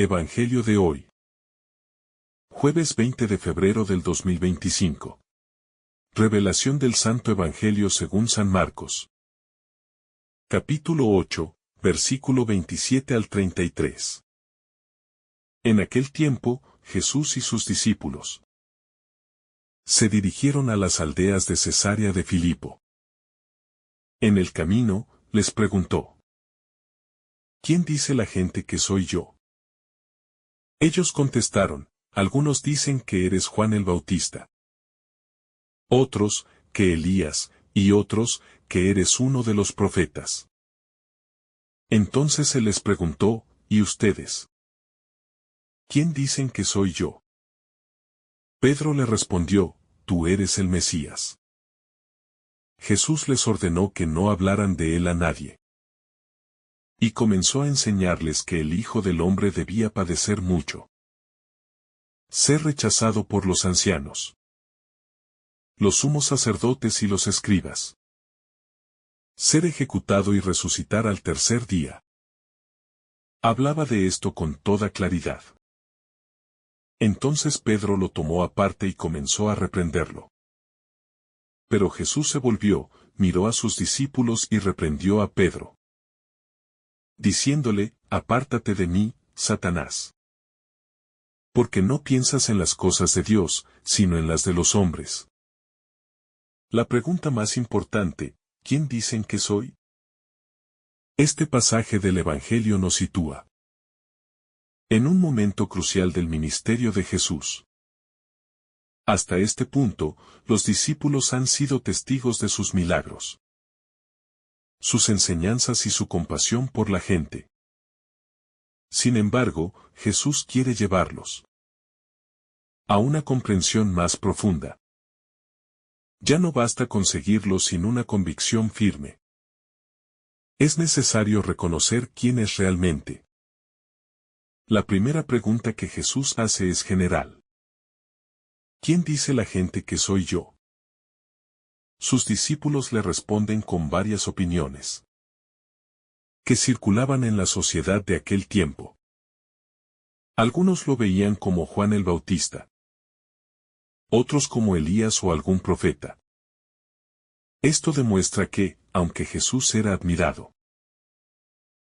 Evangelio de hoy. Jueves 20 de febrero del 2025. Revelación del Santo Evangelio según San Marcos. Capítulo 8, versículo 27 al 33. En aquel tiempo, Jesús y sus discípulos se dirigieron a las aldeas de Cesarea de Filipo. En el camino, les preguntó: ¿Quién dice la gente que soy yo? Ellos contestaron: algunos dicen que eres Juan el Bautista. Otros, que Elías, y otros, que eres uno de los profetas. Entonces se les preguntó: ¿y ustedes? ¿Quién dicen que soy yo? Pedro le respondió: tú eres el Mesías. Jesús les ordenó que no hablaran de él a nadie. Y comenzó a enseñarles que el Hijo del Hombre debía padecer mucho, ser rechazado por los ancianos, los sumos sacerdotes y los escribas, ser ejecutado y resucitar al tercer día. Hablaba de esto con toda claridad. Entonces Pedro lo tomó aparte y comenzó a reprenderlo. Pero Jesús se volvió, miró a sus discípulos y reprendió a Pedro, diciéndole: apártate de mí, Satanás. Porque no piensas en las cosas de Dios, sino en las de los hombres. La pregunta más importante: ¿quién dicen que soy? Este pasaje del Evangelio nos sitúa en un momento crucial del ministerio de Jesús. Hasta este punto, los discípulos han sido testigos de sus milagros, sus enseñanzas y su compasión por la gente. Sin embargo, Jesús quiere llevarlos a una comprensión más profunda. Ya no basta con seguirlo sin una convicción firme. Es necesario reconocer quién es realmente. La primera pregunta que Jesús hace es general: ¿quién dice la gente que soy yo? Sus discípulos le responden con varias opiniones que circulaban en la sociedad de aquel tiempo. Algunos lo veían como Juan el Bautista, otros como Elías o algún profeta. Esto demuestra que, aunque Jesús era admirado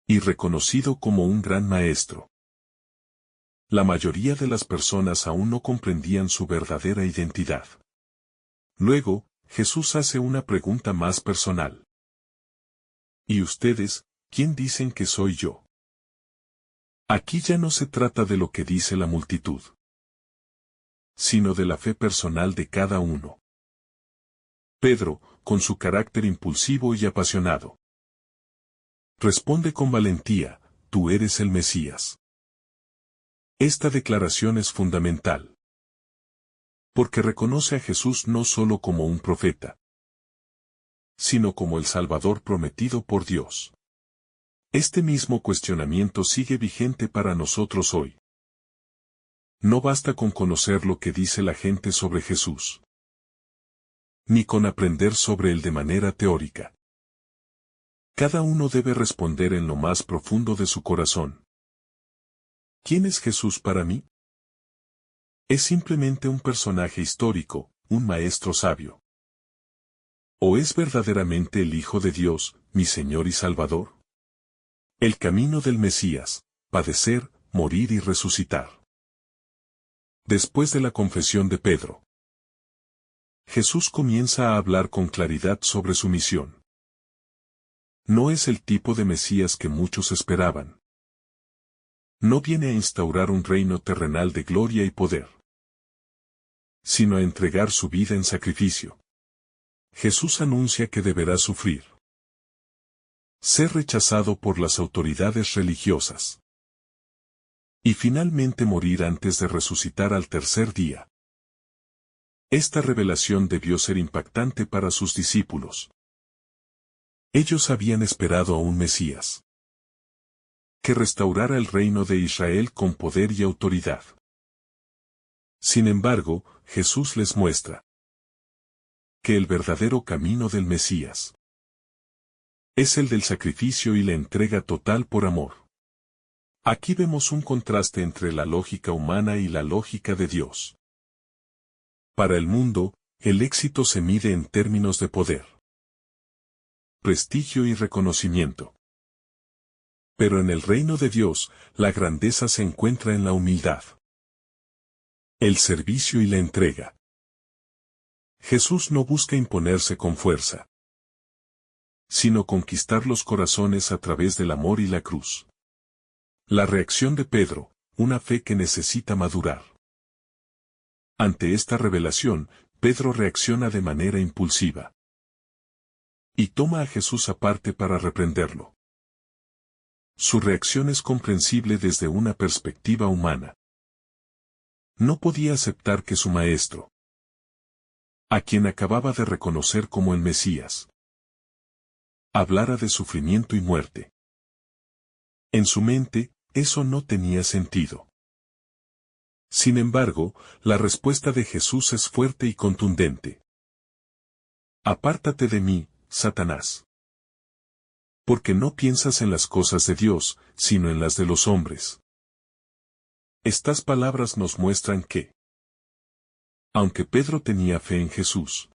y reconocido como un gran maestro, la mayoría de las personas aún no comprendían su verdadera identidad. Luego, Jesús hace una pregunta más personal: ¿y ustedes, quién dicen que soy yo? Aquí ya no se trata de lo que dice la multitud, sino de la fe personal de cada uno. Pedro, con su carácter impulsivo y apasionado, responde con valentía: tú eres el Mesías. Esta declaración es fundamental, porque reconoce a Jesús no solo como un profeta, sino como el Salvador prometido por Dios. Este mismo cuestionamiento sigue vigente para nosotros hoy. No basta con conocer lo que dice la gente sobre Jesús, ni con aprender sobre él de manera teórica. Cada uno debe responder en lo más profundo de su corazón: ¿quién es Jesús para mí? ¿Es simplemente un personaje histórico, un maestro sabio? ¿O es verdaderamente el Hijo de Dios, mi Señor y Salvador? El camino del Mesías: padecer, morir y resucitar. Después de la confesión de Pedro, Jesús comienza a hablar con claridad sobre su misión. No es el tipo de Mesías que muchos esperaban. No viene a instaurar un reino terrenal de gloria y poder, sino a entregar su vida en sacrificio. Jesús anuncia que deberá sufrir, ser rechazado por las autoridades religiosas, y finalmente morir antes de resucitar al tercer día. Esta revelación debió ser impactante para sus discípulos. Ellos habían esperado a un Mesías que restaurara el reino de Israel con poder y autoridad. Sin embargo, Jesús les muestra que el verdadero camino del Mesías es el del sacrificio y la entrega total por amor. Aquí vemos un contraste entre la lógica humana y la lógica de Dios. Para el mundo, el éxito se mide en términos de poder, prestigio y reconocimiento. Pero en el reino de Dios, la grandeza se encuentra en la humildad, el servicio y la entrega. Jesús no busca imponerse con fuerza, sino conquistar los corazones a través del amor y la cruz. La reacción de Pedro, una fe que necesita madurar. Ante esta revelación, Pedro reacciona de manera impulsiva y toma a Jesús aparte para reprenderlo. Su reacción es comprensible desde una perspectiva humana. No podía aceptar que su maestro, a quien acababa de reconocer como el Mesías, hablara de sufrimiento y muerte. En su mente, eso no tenía sentido. Sin embargo, la respuesta de Jesús es fuerte y contundente. Apártate de mí, Satanás. Porque no piensas en las cosas de Dios, sino en las de los hombres. Estas palabras nos muestran que, aunque Pedro tenía fe en Jesús,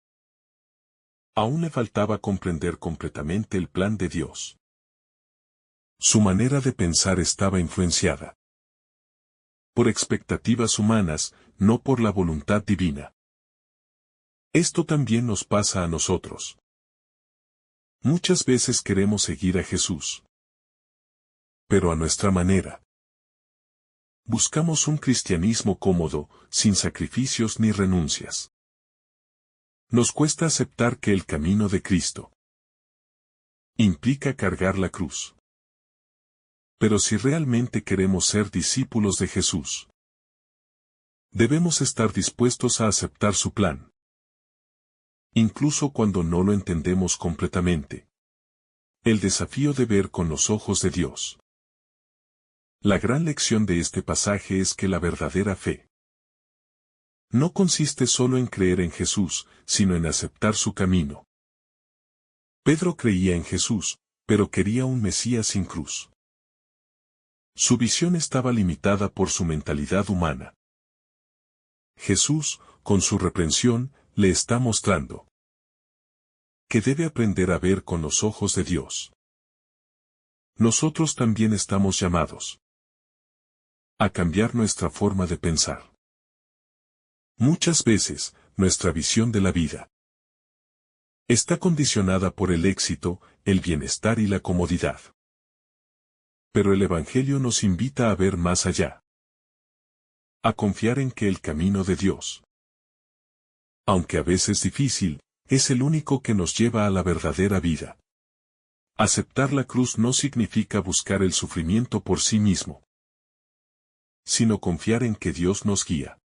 aún le faltaba comprender completamente el plan de Dios. Su manera de pensar estaba influenciada por expectativas humanas, no por la voluntad divina. Esto también nos pasa a nosotros. Muchas veces queremos seguir a Jesús, pero a nuestra manera. Buscamos un cristianismo cómodo, sin sacrificios ni renuncias. Nos cuesta aceptar que el camino de Cristo implica cargar la cruz. Pero si realmente queremos ser discípulos de Jesús, debemos estar dispuestos a aceptar su plan, incluso cuando no lo entendemos completamente. El desafío de ver con los ojos de Dios. La gran lección de este pasaje es que la verdadera fe no consiste solo en creer en Jesús, sino en aceptar su camino. Pedro creía en Jesús, pero quería un Mesías sin cruz. Su visión estaba limitada por su mentalidad humana. Jesús, con su reprensión, le está mostrando que debe aprender a ver con los ojos de Dios. Nosotros también estamos llamados a cambiar nuestra forma de pensar. Muchas veces, nuestra visión de la vida está condicionada por el éxito, el bienestar y la comodidad. Pero el Evangelio nos invita a ver más allá. A confiar en que el camino de Dios, aunque a veces difícil, es el único que nos lleva a la verdadera vida. Aceptar la cruz no significa buscar el sufrimiento por sí mismo, sino confiar en que Dios nos guía.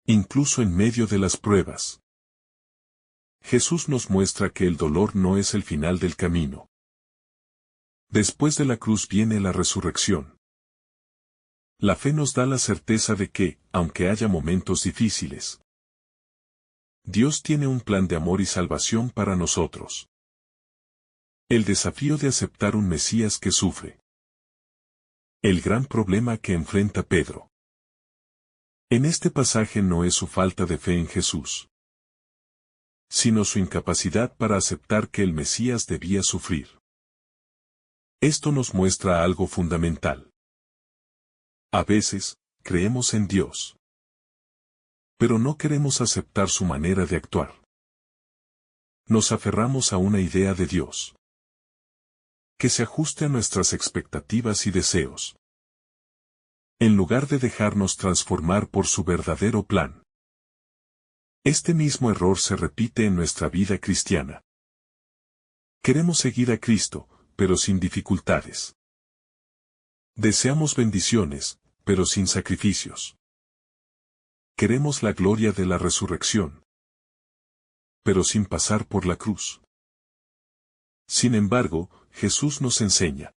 Incluso en medio de las pruebas. Jesús nos muestra que el dolor no es el final del camino. Después de la cruz viene la resurrección. La fe nos da la certeza de que, aunque haya momentos difíciles, Dios tiene un plan de amor y salvación para nosotros. El desafío de aceptar un Mesías que sufre. El gran problema que enfrenta Pedro en este pasaje no es su falta de fe en Jesús, sino su incapacidad para aceptar que el Mesías debía sufrir. Esto nos muestra algo fundamental. A veces, creemos en Dios, pero no queremos aceptar su manera de actuar. Nos aferramos a una idea de Dios que se ajuste a nuestras expectativas y deseos, en lugar de dejarnos transformar por su verdadero plan. Este mismo error se repite en nuestra vida cristiana. Queremos seguir a Cristo, pero sin dificultades. Deseamos bendiciones, pero sin sacrificios. Queremos la gloria de la resurrección, pero sin pasar por la cruz. Sin embargo, Jesús nos enseña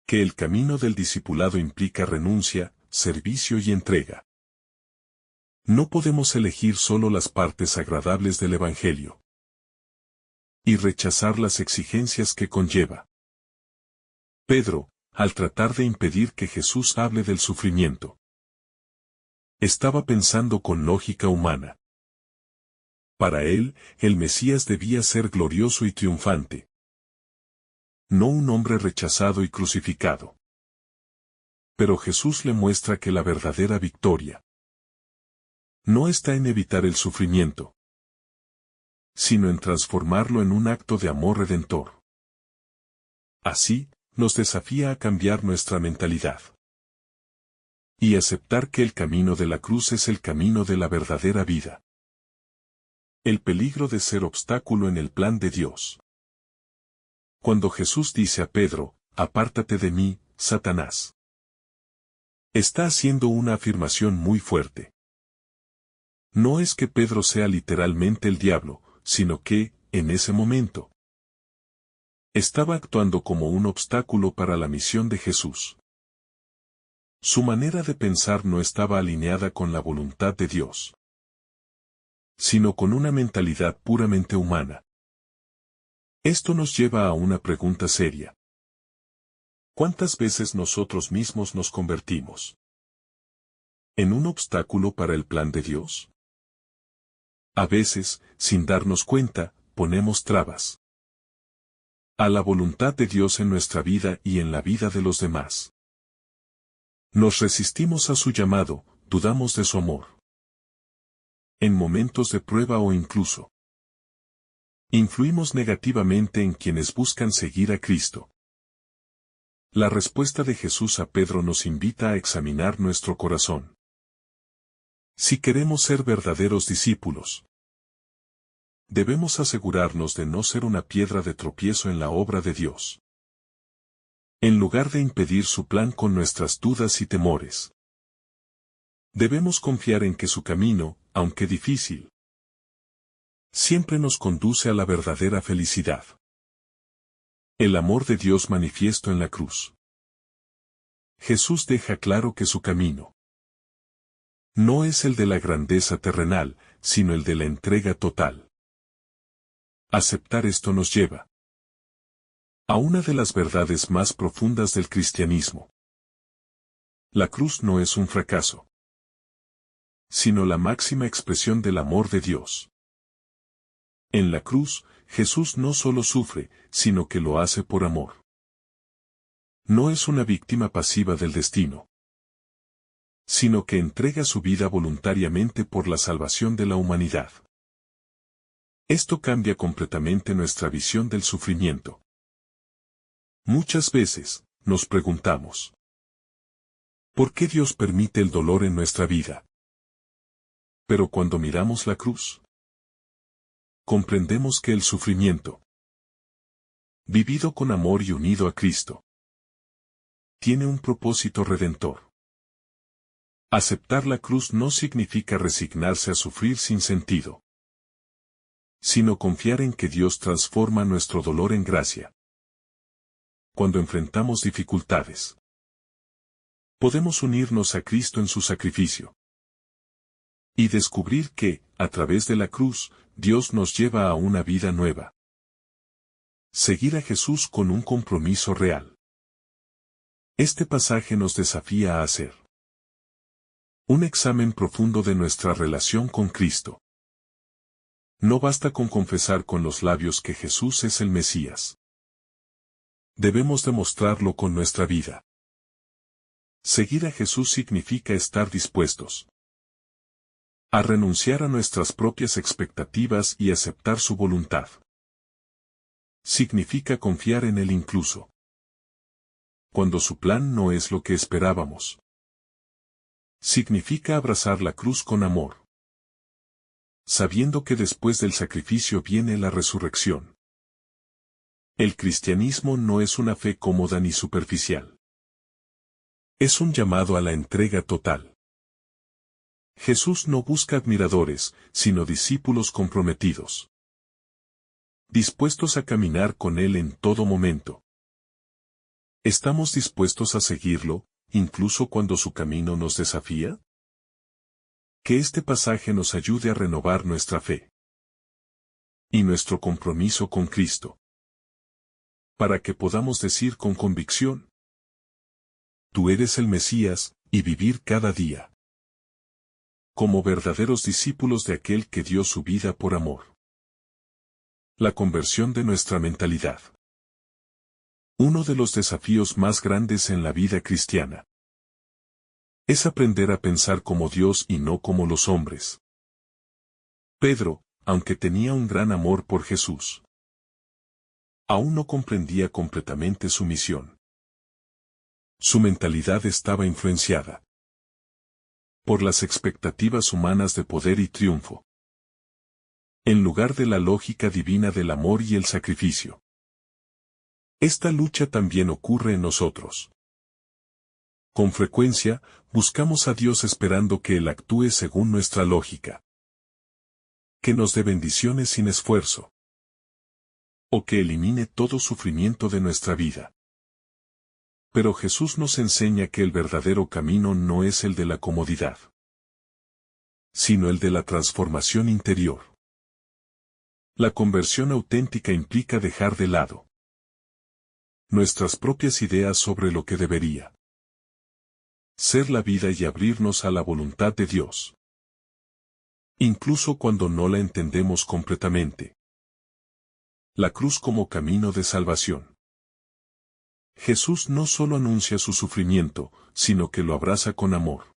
que el camino del discipulado implica renuncia, servicio y entrega. No podemos elegir solo las partes agradables del Evangelio y rechazar las exigencias que conlleva. Pedro, al tratar de impedir que Jesús hable del sufrimiento. Estaba pensando con lógica humana. Para él, el Mesías debía ser glorioso y triunfante. No un hombre rechazado y crucificado. Pero Jesús le muestra que la verdadera victoria no está en evitar el sufrimiento, sino en transformarlo en un acto de amor redentor. Así, nos desafía a cambiar nuestra mentalidad y aceptar que el camino de la cruz es el camino de la verdadera vida. El peligro de ser obstáculo en el plan de Dios. Cuando Jesús dice a Pedro, apártate de mí, Satanás, está haciendo una afirmación muy fuerte. No es que Pedro sea literalmente el diablo, sino que, en ese momento, estaba actuando como un obstáculo para la misión de Jesús. Su manera de pensar no estaba alineada con la voluntad de Dios, sino con una mentalidad puramente humana. Esto nos lleva a una pregunta seria. ¿Cuántas veces nosotros mismos nos convertimos en un obstáculo para el plan de Dios? A veces, sin darnos cuenta, ponemos trabas a la voluntad de Dios en nuestra vida y en la vida de los demás. Nos resistimos a su llamado, dudamos de su amor. En momentos de prueba o incluso influimos negativamente en quienes buscan seguir a Cristo. La respuesta de Jesús a Pedro nos invita a examinar nuestro corazón. Si queremos ser verdaderos discípulos, debemos asegurarnos de no ser una piedra de tropiezo en la obra de Dios. En lugar de impedir su plan con nuestras dudas y temores, debemos confiar en que su camino, aunque difícil, siempre nos conduce a la verdadera felicidad. El amor de Dios manifiesto en la cruz. Jesús deja claro que su camino no es el de la grandeza terrenal, sino el de la entrega total. Aceptar esto nos lleva a una de las verdades más profundas del cristianismo. La cruz no es un fracaso, sino la máxima expresión del amor de Dios. En la cruz, Jesús no solo sufre, sino que lo hace por amor. No es una víctima pasiva del destino, sino que entrega su vida voluntariamente por la salvación de la humanidad. Esto cambia completamente nuestra visión del sufrimiento. Muchas veces, nos preguntamos, ¿por qué Dios permite el dolor en nuestra vida? Pero cuando miramos la cruz, comprendemos que el sufrimiento, vivido con amor y unido a Cristo, tiene un propósito redentor. Aceptar la cruz no significa resignarse a sufrir sin sentido, sino confiar en que Dios transforma nuestro dolor en gracia. Cuando enfrentamos dificultades, podemos unirnos a Cristo en su sacrificio y descubrir que, a través de la cruz, Dios nos lleva a una vida nueva. Seguir a Jesús con un compromiso real. Este pasaje nos desafía a hacer un examen profundo de nuestra relación con Cristo. No basta con confesar con los labios que Jesús es el Mesías. Debemos demostrarlo con nuestra vida. Seguir a Jesús significa estar dispuestos a renunciar a nuestras propias expectativas y aceptar su voluntad. Significa confiar en Él incluso cuando su plan no es lo que esperábamos. Significa abrazar la cruz con amor, sabiendo que después del sacrificio viene la resurrección. El cristianismo no es una fe cómoda ni superficial. Es un llamado a la entrega total. Jesús no busca admiradores, sino discípulos comprometidos, dispuestos a caminar con Él en todo momento. ¿Estamos dispuestos a seguirlo, incluso cuando su camino nos desafía? Que este pasaje nos ayude a renovar nuestra fe y nuestro compromiso con Cristo, para que podamos decir con convicción: tú eres el Mesías, y vivir cada día como verdaderos discípulos de aquel que dio su vida por amor. La conversión de nuestra mentalidad. Uno de los desafíos más grandes en la vida cristiana es aprender a pensar como Dios y no como los hombres. Pedro, aunque tenía un gran amor por Jesús, aún no comprendía completamente su misión. Su mentalidad estaba influenciada por las expectativas humanas de poder y triunfo, en lugar de la lógica divina del amor y el sacrificio. Esta lucha también ocurre en nosotros. Con frecuencia, buscamos a Dios esperando que Él actúe según nuestra lógica, que nos dé bendiciones sin esfuerzo, o que elimine todo sufrimiento de nuestra vida. Pero Jesús nos enseña que el verdadero camino no es el de la comodidad, sino el de la transformación interior. La conversión auténtica implica dejar de lado nuestras propias ideas sobre lo que debería ser la vida y abrirnos a la voluntad de Dios, incluso cuando no la entendemos completamente. La cruz como camino de salvación. Jesús no solo anuncia su sufrimiento, sino que lo abraza con amor.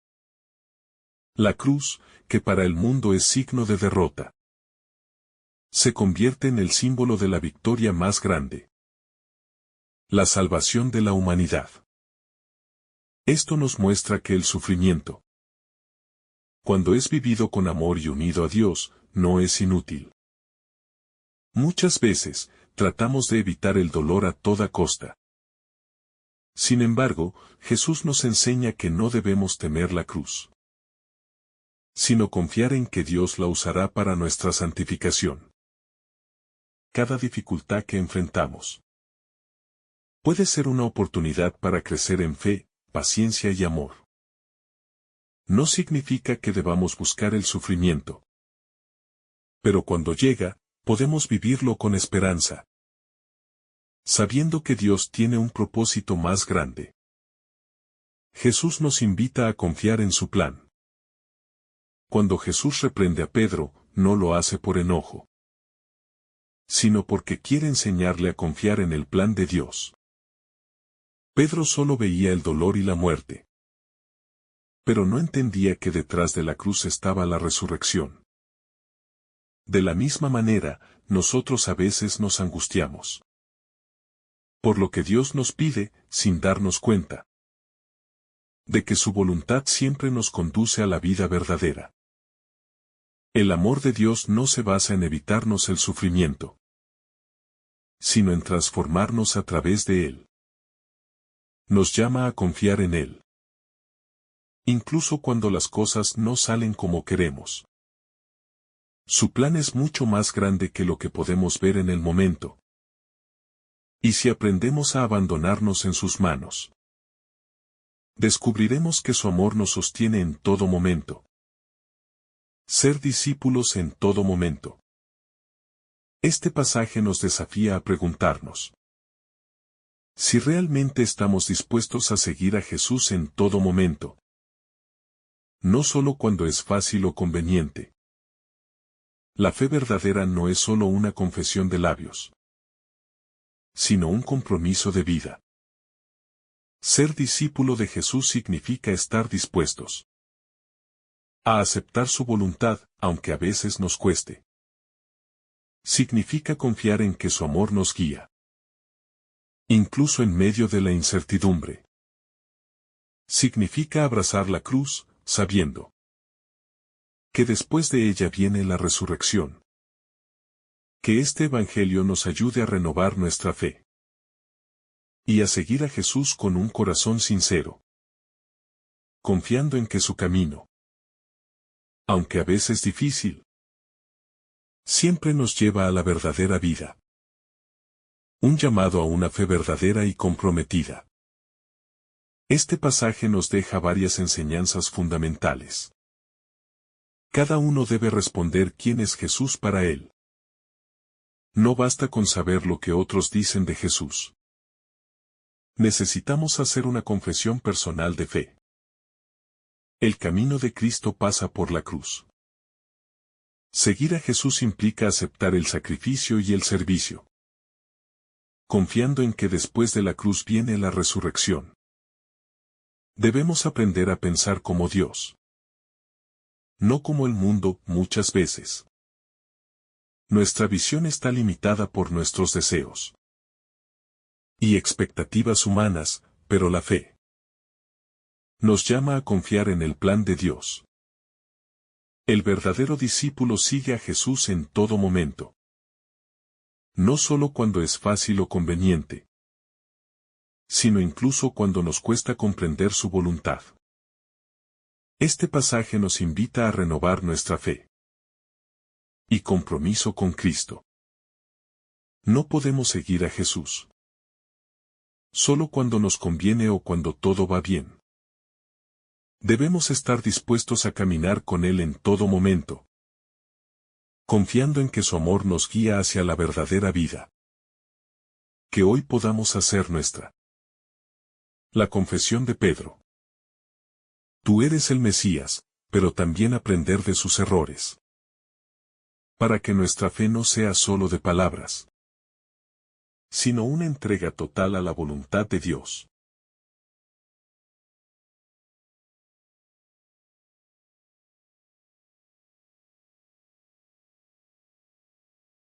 La cruz, que para el mundo es signo de derrota, se convierte en el símbolo de la victoria más grande. La salvación de la humanidad. Esto nos muestra que el sufrimiento, cuando es vivido con amor y unido a Dios, no es inútil. Muchas veces, tratamos de evitar el dolor a toda costa. Sin embargo, Jesús nos enseña que no debemos temer la cruz, sino confiar en que Dios la usará para nuestra santificación. Cada dificultad que enfrentamos puede ser una oportunidad para crecer en fe, paciencia y amor. No significa que debamos buscar el sufrimiento, pero cuando llega, podemos vivirlo con esperanza, sabiendo que Dios tiene un propósito más grande. Jesús nos invita a confiar en su plan. Cuando Jesús reprende a Pedro, no lo hace por enojo, sino porque quiere enseñarle a confiar en el plan de Dios. Pedro solo veía el dolor y la muerte, pero no entendía que detrás de la cruz estaba la resurrección. De la misma manera, nosotros a veces nos angustiamos por lo que Dios nos pide, sin darnos cuenta de que su voluntad siempre nos conduce a la vida verdadera. El amor de Dios no se basa en evitarnos el sufrimiento, sino en transformarnos a través de él. Nos llama a confiar en él, incluso cuando las cosas no salen como queremos. Su plan es mucho más grande que lo que podemos ver en el momento. Y si aprendemos a abandonarnos en sus manos, descubriremos que su amor nos sostiene en todo momento. Ser discípulos en todo momento. Este pasaje nos desafía a preguntarnos si realmente estamos dispuestos a seguir a Jesús en todo momento, no solo cuando es fácil o conveniente. La fe verdadera no es solo una confesión de labios, sino un compromiso de vida. Ser discípulo de Jesús significa estar dispuestos a aceptar su voluntad, aunque a veces nos cueste. Significa confiar en que su amor nos guía, incluso en medio de la incertidumbre. Significa abrazar la cruz, sabiendo que después de ella viene la resurrección. Que este Evangelio nos ayude a renovar nuestra fe y a seguir a Jesús con un corazón sincero, confiando en que su camino, aunque a veces difícil, siempre nos lleva a la verdadera vida. Un llamado a una fe verdadera y comprometida. Este pasaje nos deja varias enseñanzas fundamentales. Cada uno debe responder quién es Jesús para él. No basta con saber lo que otros dicen de Jesús. Necesitamos hacer una confesión personal de fe. El camino de Cristo pasa por la cruz. Seguir a Jesús implica aceptar el sacrificio y el servicio, confiando en que después de la cruz viene la resurrección. Debemos aprender a pensar como Dios, no como el mundo, muchas veces. Nuestra visión está limitada por nuestros deseos y expectativas humanas, pero la fe nos llama a confiar en el plan de Dios. El verdadero discípulo sigue a Jesús en todo momento. No solo cuando es fácil o conveniente, sino incluso cuando nos cuesta comprender su voluntad. Este pasaje nos invita a renovar nuestra fe y compromiso con Cristo. No podemos seguir a Jesús solo cuando nos conviene o cuando todo va bien. Debemos estar dispuestos a caminar con Él en todo momento, confiando en que su amor nos guía hacia la verdadera vida. Que hoy podamos hacer nuestra. La confesión de Pedro. Tú eres el Mesías, pero también aprender de sus errores. Para que nuestra fe no sea solo de palabras, sino una entrega total a la voluntad de Dios.